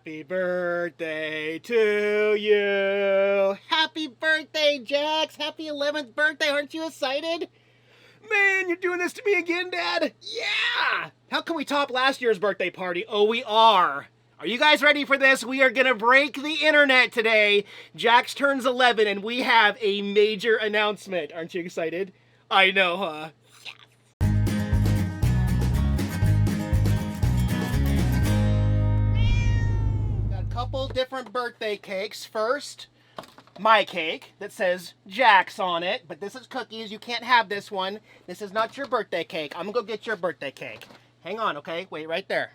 Happy birthday to you. Happy birthday, Jax. Happy 11th birthday. Aren't you excited? Man, you're doing this to me again, Dad? Yeah! How can we top last year's birthday party? Oh, we are. Are you guys ready for this? We are going to break the internet today. Jax turns 11 and we have a major announcement. Aren't you excited? I know, huh? Got a couple different birthday cakes. First, my cake that says Jax on it, but this is cookies. You can't have this one. This is not your birthday cake. I'm gonna go get your birthday cake. Hang on, okay? Wait right there.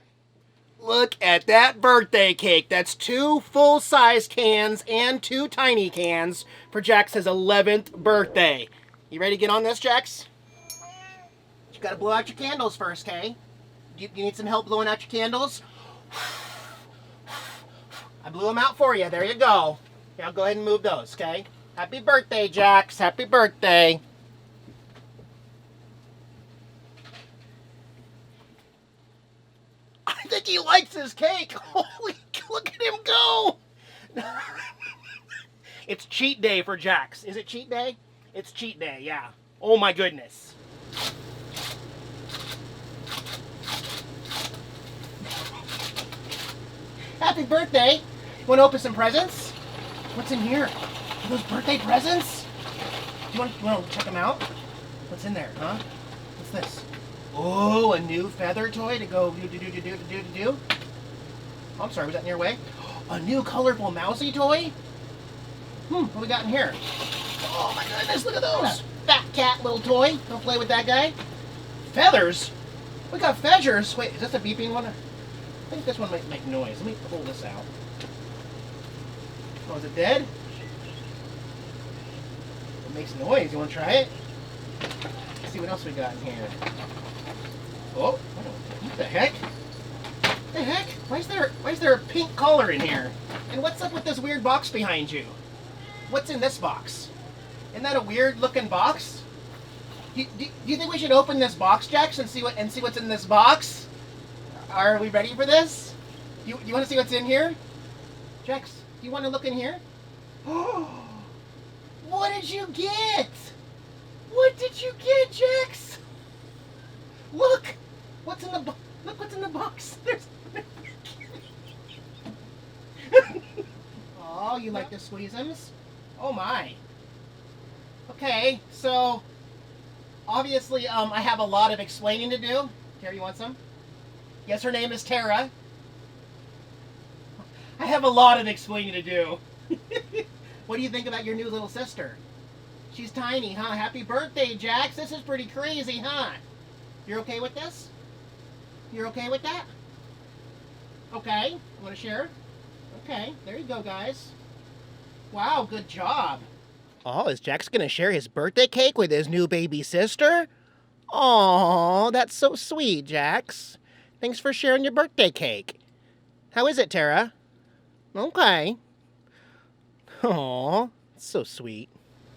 Look at that birthday cake. That's 2 full-size cans and 2 tiny cans for Jax's 11th birthday. You ready to get on this, Jax? You gotta blow out your candles first, okay? You need some help blowing out your candles? I blew them out for you. There you go. Yeah, I'll go ahead and move those, okay? Happy birthday, Jax. Happy birthday. I think he likes his cake. Holy, look at him go. It's cheat day for Jax. Is it cheat day? It's cheat day, yeah. Oh my goodness. Happy birthday. You want to open some presents? What's in here? Are those birthday presents? You want to check them out? What's in there, huh? What's this? Oh, a new feather toy to go do. Oh, I'm sorry, was that in your way? A new colorful mousy toy? What we got in here? Oh my goodness, look at those! Fat cat little toy. Don't play with that guy. Feathers? We got feathers. Wait, is this a beeping one? I think this one might make noise. Let me pull this out. Oh, is it dead? It makes noise. You want to try it? Let's see what else we got in here. Oh, what the heck? What the heck? Why is there a pink collar in here? And what's up with this weird box behind you? What's in this box? Isn't that a weird looking box? Do you think we should open this box, Jax, and see what's in this box? Are we ready for this? You want to see what's in here? Jax, do you want to look in here? Oh, what did you get? What did you get, Jax? Look, what's in the box? There's. Oh, you like the squeezums? Oh my. Okay, so obviously, I have a lot of explaining to do. Tara, you want some? Yes, her name is Tara. I have a lot of explaining to do. What do you think about your new little sister? She's tiny, huh? Happy birthday, Jax. This is pretty crazy, huh? You're okay with this? You're okay with that? Okay. Want to share? Okay. There you go, guys. Wow, good job. Oh, is Jax going to share his birthday cake with his new baby sister? Aw, that's so sweet, Jax. Thanks for sharing your birthday cake. How is it, Tara? Okay. Aw, so sweet.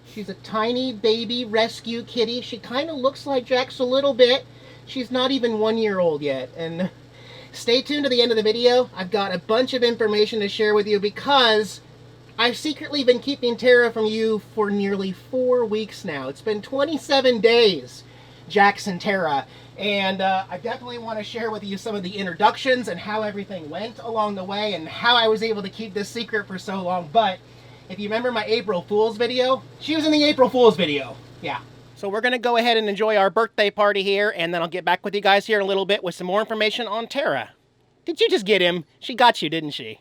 She's a tiny baby rescue kitty. She kind of looks like Jax a little bit. She's not even 1 year old yet. And stay tuned to the end of the video. I've got a bunch of information to share with you because I've secretly been keeping Tara from you for nearly 4 weeks now. It's been 27 days, Jax and Tara. And I definitely want to share with you some of the introductions and how everything went along the way and how I was able to keep this secret for so long. But if you remember my April Fool's video, she was in the April Fool's video. Yeah. So we're going to go ahead and enjoy our birthday party here, and then I'll get back with you guys here in a little bit with some more information on Tara. Did you just get him? She got you, didn't she?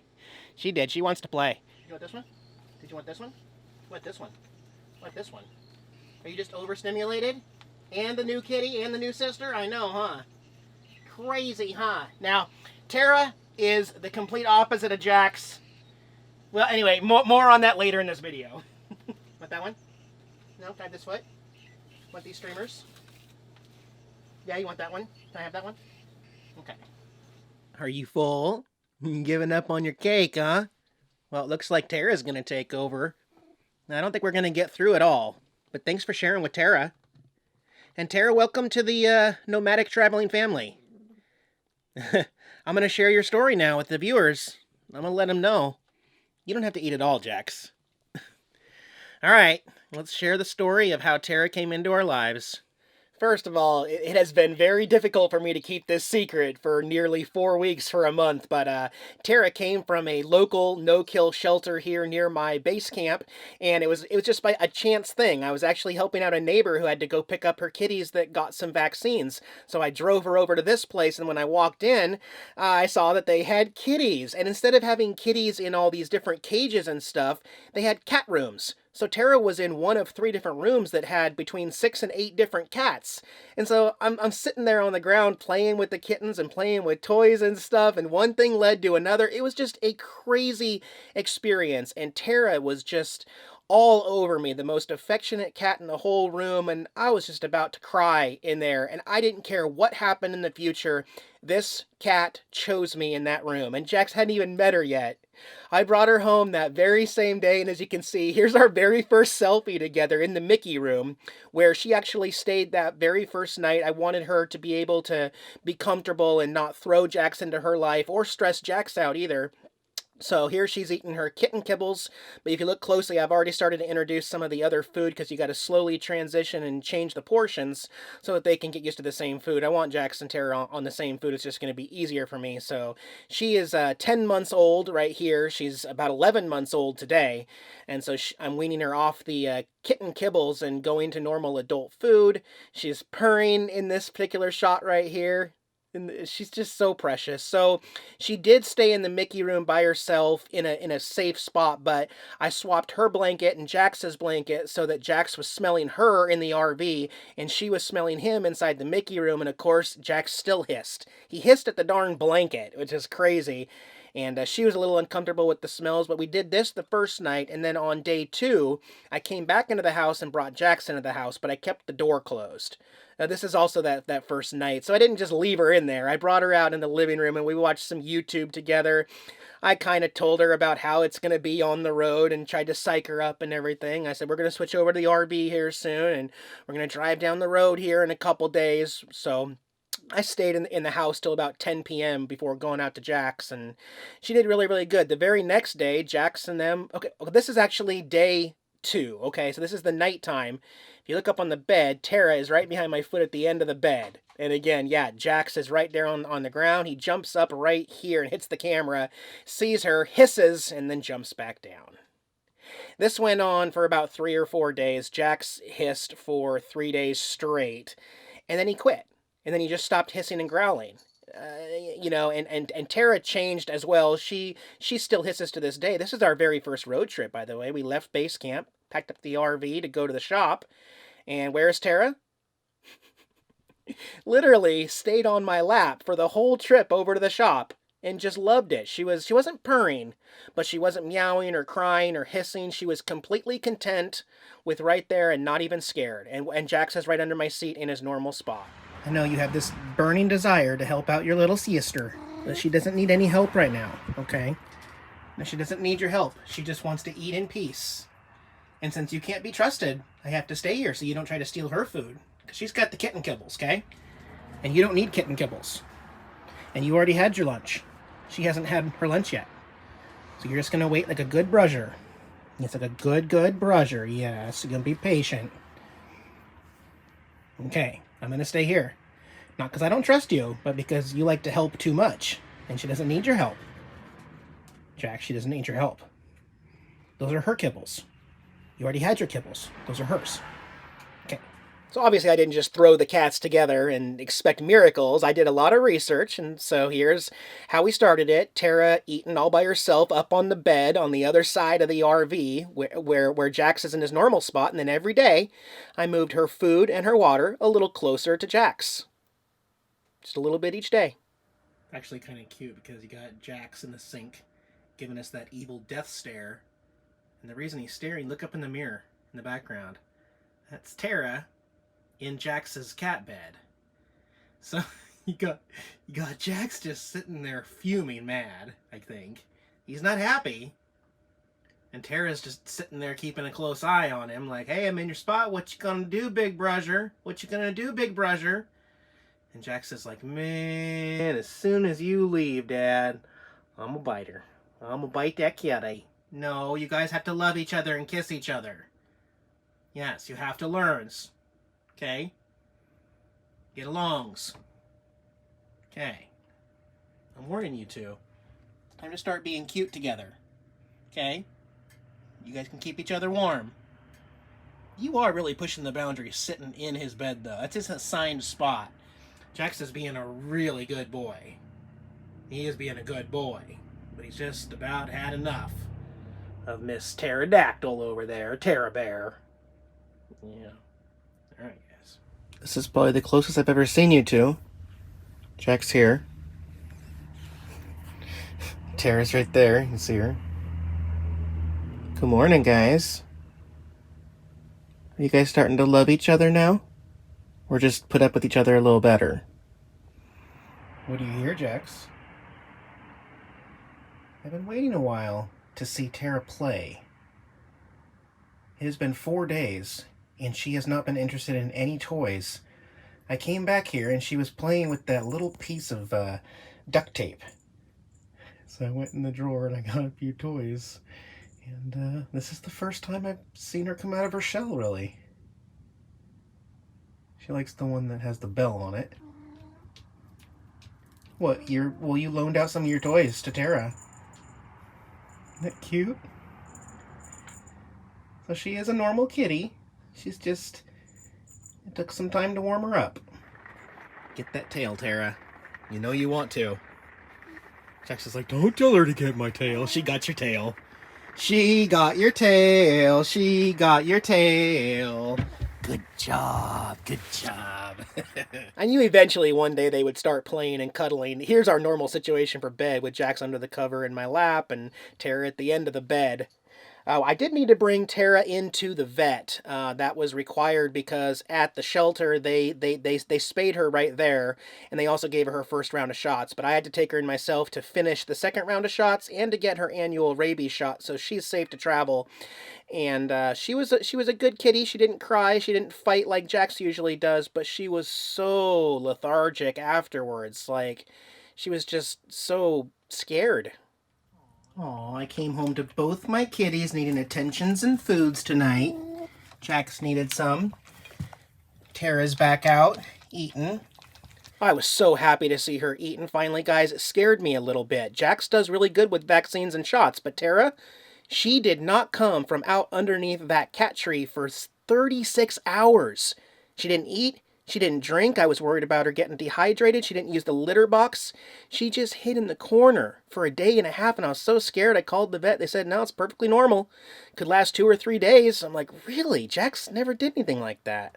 She did. She wants to play. You want this one? Did you want this one? What this one? What this one? Are you just overstimulated? And the new kitty and the new sister? I know, huh? Crazy, huh? Now, Tara is the complete opposite of Jax. Well, anyway, more on that later in this video. Want that one? No? Can I have this foot? Want these streamers? Yeah, you want that one? Can I have that one? Okay. Are you full? Giving up on your cake, huh? Well, it looks like Tara's going to take over. I don't think we're going to get through it all. But thanks for sharing with Tara. And Tara, welcome to the nomadic traveling family. I'm going to share your story now with the viewers. I'm gonna let him know. You don't have to eat it all, Jax. All right, let's share the story of how Tara came into our lives. First of all, it has been very difficult for me to keep this secret for nearly 4 weeks for a month, but Tara came from a local no-kill shelter here near my base camp, and it was just by a chance thing. I was actually helping out a neighbor who had to go pick up her kitties that got some vaccines, so I drove her over to this place, and when I walked in, I saw that they had kitties, and instead of having kitties in all these different cages and stuff, they had cat rooms. So Tara was in one of 3 different rooms that had between 6 and 8 different cats. And so I'm sitting there on the ground playing with the kittens and playing with toys and stuff, and one thing led to another. It was just a crazy experience, and Tara was just all over me, the most affectionate cat in the whole room, and I was just about to cry in there, and I didn't care what happened in the future. This cat chose me in that room, and Jax hadn't even met her yet. I brought her home that very same day, and as you can see, here's our very first selfie together in the Mickey room, where she actually stayed that very first night. I wanted her to be able to be comfortable and not throw Jax into her life or stress Jax out either. So here she's eating her kitten kibbles, but if you look closely, I've already started to introduce some of the other food because you got to slowly transition and change the portions so that they can get used to the same food. I want Jax and Tara on the same food. It's just going to be easier for me. So she is 10 months old right here. She's about 11 months old today. And so I'm weaning her off the kitten kibbles and going to normal adult food. She's purring in this particular shot right here. And she's just so precious. So she did stay in the Mickey room by herself in a safe spot, but I swapped her blanket and Jax's blanket so that Jax was smelling her in the RV and she was smelling him inside the Mickey room. And of course, Jax still hissed. He hissed at the darn blanket, which is crazy. And she was a little uncomfortable with the smells, but we did this the first night, and then on day 2, I came back into the house and brought Jax into the house, but I kept the door closed. Now, this is also that first night, so I didn't just leave her in there. I brought her out in the living room, and we watched some YouTube together. I kind of told her about how it's going to be on the road and tried to psych her up and everything. I said, we're going to switch over to the RV here soon, and we're going to drive down the road here in a couple days, so I stayed in the house till about 10 p.m. before going out to Jax, and she did really, really good. The very next day, Jax and them... Okay, this is actually day 2, okay? So this is the nighttime. If you look up on the bed, Tara is right behind my foot at the end of the bed. And again, yeah, Jax is right there on the ground. He jumps up right here and hits the camera, sees her, hisses, and then jumps back down. This went on for about 3 or 4 days. Jax hissed for 3 days straight, and then he quit. And then he just stopped hissing and growling. And Tara changed as well. She still hisses to this day. This is our very first road trip, by the way. We left base camp, packed up the RV to go to the shop. And where's Tara? Literally stayed on my lap for the whole trip over to the shop and just loved it. She wasn't purring, but she wasn't meowing or crying or hissing. She was completely content with right there and not even scared. And Jax is right under my seat in his normal spot. I know you have this burning desire to help out your little sister, but she doesn't need any help right now, okay? No, she doesn't need your help. She just wants to eat in peace. And since you can't be trusted, I have to stay here so you don't try to steal her food. Because she's got the kitten kibbles, okay? And you don't need kitten kibbles. And you already had your lunch. She hasn't had her lunch yet. So you're just going to wait like a good brusher. It's like a good brusher. Yes, you're going to be patient. Okay, I'm going to stay here. Not because I don't trust you, but because you like to help too much. And she doesn't need your help. Jax, she doesn't need your help. Those are her kibbles. You already had your kibbles. Those are hers. Okay. So obviously I didn't just throw the cats together and expect miracles. I did a lot of research, and so here's how we started it. Tara eating all by herself up on the bed on the other side of the RV where Jax is in his normal spot, and then every day I moved her food and her water a little closer to Jax. Just a little bit each day. Actually kind of cute because you got Jax in the sink giving us that evil death stare. And the reason he's staring, look up in the mirror in the background. That's Tara in Jax's cat bed. So you got Jax just sitting there fuming mad, I think. He's not happy. And Tara's just sitting there keeping a close eye on him like, hey, I'm in your spot. What you gonna do, big brusher? What you gonna do, big brusher? And Jax is like, man, as soon as you leave, Dad, I'm a biter. I'm gonna bite that kitty. No, you guys have to love each other and kiss each other. Yes, you have to learn. Okay? Get alongs. Okay. I'm warning you two. It's time to start being cute together. Okay? You guys can keep each other warm. You are really pushing the boundaries sitting in his bed, though. That's his assigned spot. Jax is being a really good boy. He is being a good boy. But he's just about had enough of Miss Pterodactyl over there. Terra Bear. Yeah. Alright, guys. This is probably the closest I've ever seen you two. Jack's here. Tara's right there. You can see her. Good morning, guys. Are you guys starting to love each other now? Or just put up with each other a little better? What do you hear, Jax? I've been waiting a while to see Tara play. It has been 4 days, and she has not been interested in any toys. I came back here, and she was playing with that little piece of duct tape. So I went in the drawer, and I got a few toys. And this is the first time I've seen her come out of her shell, really. She likes the one that has the bell on it. What, you loaned out some of your toys to Tara. Isn't that cute? So she is a normal kitty. She's just... It took some time to warm her up. Get that tail, Tara. You know you want to. Jax is like, don't tell her to get my tail. She got your tail. She got your tail. She got your tail. Good job. Good job. I knew eventually one day they would start playing and cuddling. Here's our normal situation for bed, with Jax under the cover in my lap and Tara at the end of the bed. I did need to bring Tara into the vet. That was required because at the shelter they spayed her right there, and they also gave her her first round of shots. But I had to take her in myself to finish the second round of shots and to get her annual rabies shot, so she's safe to travel. And she was a good kitty. She didn't cry. She didn't fight like Jax usually does, but she was so lethargic afterwards. Like, she was just so scared. Oh, I came home to both my kitties needing attentions and foods tonight. Jax needed some. Tara's back out, eating. I was so happy to see her eating finally, guys. It scared me a little bit. Jax does really good with vaccines and shots, but Tara, she did not come from out underneath that cat tree for 36 hours. She didn't eat. She didn't drink. I was worried about her getting dehydrated. She didn't use the litter box. She just hid in the corner for a day and a half, and I was so scared. I called the vet. They said, no, it's perfectly normal. Could last 2 or 3 days. I'm like, really? Jax never did anything like that.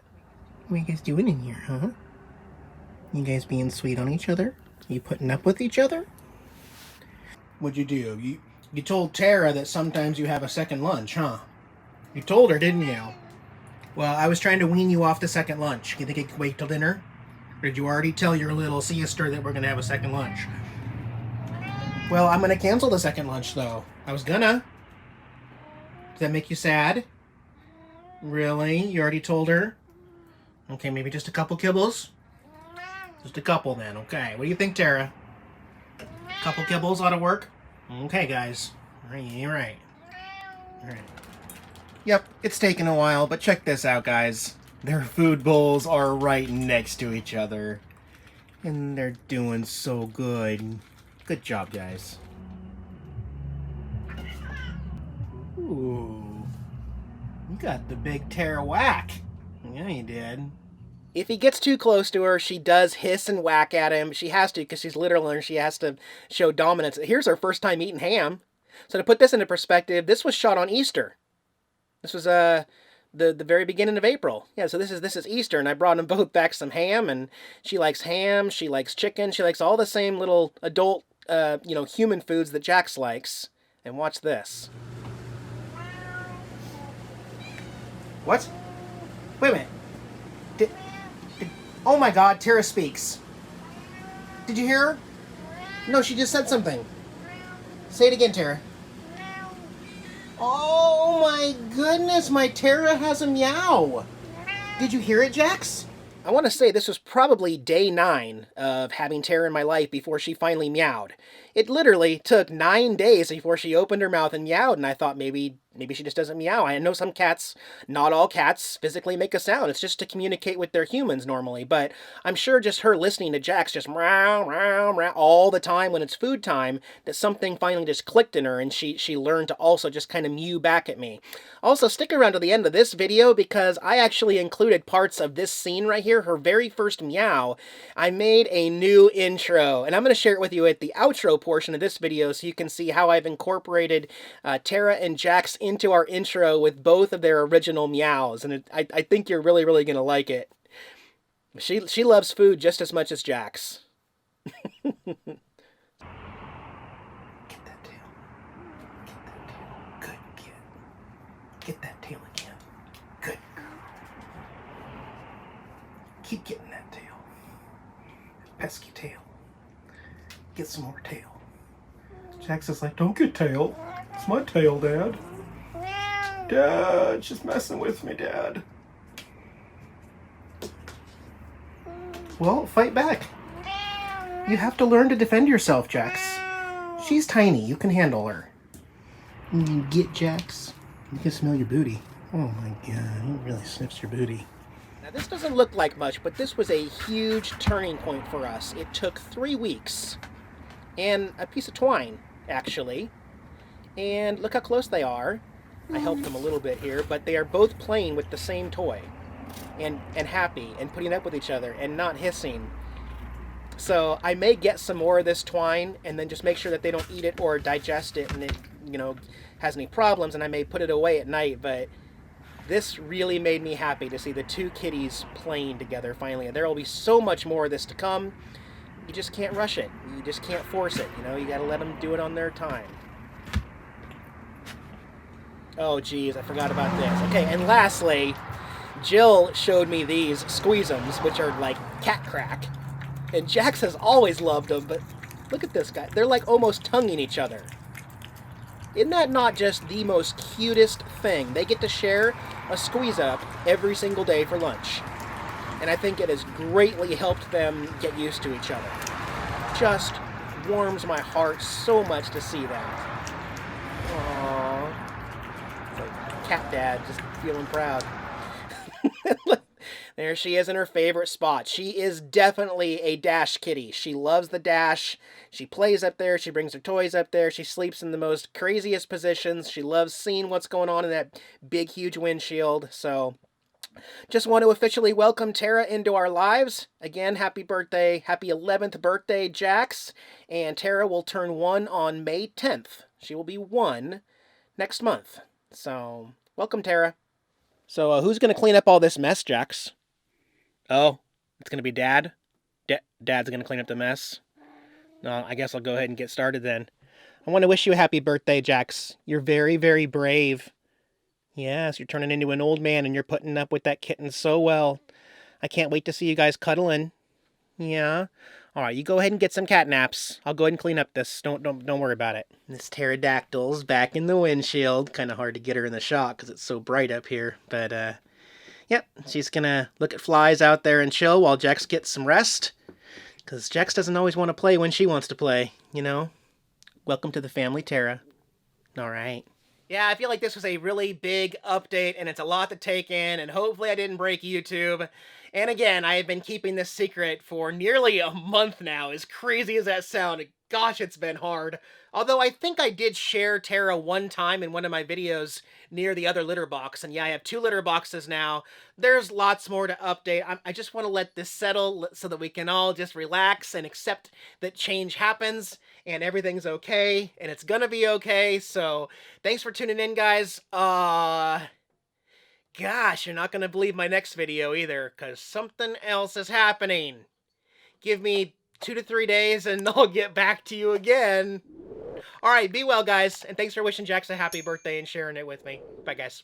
What are you guys doing in here, huh? You guys being sweet on each other? You putting up with each other? What'd you do? You told Tara that sometimes you have a second lunch, huh? You told her, didn't you? Well, I was trying to wean you off the second lunch. You think you could wait till dinner? Or did you already tell your little sister that we're going to have a second lunch? Well, I'm going to cancel the second lunch, though. I was gonna. Does that make you sad? Really? You already told her? Okay, maybe just a couple kibbles? Just a couple, then. Okay. What do you think, Tara? A couple kibbles ought to work? Okay, guys. All right. Yep, it's taken a while, but check this out, guys. Their food bowls are right next to each other. And they're doing so good. Good job, guys. Ooh. You got the big Tara whack. Yeah, you did. If he gets too close to her, she does hiss and whack at him. She has to, because she's literal and she has to show dominance. Here's her first time eating ham. So to put this into perspective, this was shot on Easter. This was the very beginning of April. Yeah, so this is Easter, and I brought them both back some ham, and she likes ham, she likes chicken, she likes all the same little adult, human foods that Jax likes. And watch this. What? Wait a minute. Oh my God, Tara speaks. Did you hear her? No, she just said something. Say it again, Tara. Oh my goodness, my Tara has a meow. Did you hear it, Jax? I want to say this was probably day 9 of having Tara in my life before she finally meowed. It literally took 9 days before she opened her mouth and meowed, and I thought maybe she just doesn't meow. I know some cats, not all cats, physically make a sound. It's just to communicate with their humans normally, but I'm sure just her listening to Jax just meow, meow, meow all the time when it's food time, that something finally just clicked in her, and she learned to also just kind of mew back at me. Also, stick around to the end of this video because I actually included parts of this scene right here, her very first meow. I made a new intro, and I'm going to share it with you at the outro portion of this video so you can see how I've incorporated Tara and Jax into our intro with both of their original meows, and I think you're really, really going to like it. She loves food just as much as Jax. Get that tail. Get that tail. Good kid. Get that tail again. Good girl. Keep getting that tail. Pesky tail. Get some more tail. Jax is like, don't get tail. It's my tail, Dad. Dad, she's messing with me, Dad. Well, fight back. You have to learn to defend yourself, Jax. She's tiny. You can handle her. You get Jax. You can smell your booty. Oh my God, he really sniffs your booty. Now this doesn't look like much, but this was a huge turning point for us. It took 3 weeks and a piece of twine, actually. And look how close they are. I helped them a little bit here, but they are both playing with the same toy and happy and putting up with each other and not hissing. So I may get some more of this twine and then just make sure that they don't eat it or digest it and it, you know, has any problems, and I may put it away at night. But this really made me happy to see the two kitties playing together finally. And there will be so much more of this to come. You just can't rush it. You just can't force it. You know, you got to let them do it on their time. Oh, geez, I forgot about this. Okay, and lastly, Jill showed me these Squeezums, which are like cat crack. And Jax has always loved them, but look at this guy. They're like almost tonguing each other. Isn't that not just the most cutest thing? They get to share a Squeeze Up every single day for lunch. And I think it has greatly helped them get used to each other. Just warms my heart so much to see that. Aww. Cat dad just feeling proud. There she is in her favorite spot. She is definitely a dash kitty. She loves the dash. She plays up there. She brings her toys up there. She sleeps in the most craziest positions. She loves seeing what's going on in that big, huge windshield. So just want to officially welcome Tara into our lives. Again, happy birthday. Happy 11th birthday, Jax. And Tara will turn 1 on May 10th. She will be 1 next month. So welcome, Tara. So who's going to clean up all this mess, Jax? Oh, it's going to be Dad? Dad's going to clean up the mess? No, I guess I'll go ahead and get started then. I want to wish you a happy birthday, Jax. You're very, very brave. Yes, you're turning into an old man and you're putting up with that kitten so well. I can't wait to see you guys cuddling. Yeah. All right, you go ahead and get some cat naps. I'll go ahead and clean up this. Don't worry about it. This pterodactyl's back in the windshield. Kind of hard to get her in the shot because it's so bright up here. But, yep, she's going to look at flies out there and chill while Jax gets some rest. Because Jax doesn't always want to play when she wants to play, you know? Welcome to the family, Tara. All right. Yeah, I feel like this was a really big update, and it's a lot to take in, and hopefully I didn't break YouTube. And again, I have been keeping this secret for nearly a month now, as crazy as that sounded. Gosh, it's been hard. Although I think I did share Tara one time in one of my videos near the other litter box. And yeah, I have 2 litter boxes now. There's lots more to update. I just want to let this settle so that we can all just relax and accept that change happens and everything's okay and it's gonna be okay. So thanks for tuning in, guys. Gosh, you're not gonna believe my next video either, because something else is happening. Give me 2 to 3 days and I'll get back to you again. All right, be well, guys, and thanks for wishing Jax a happy birthday and sharing it with me. Bye, guys.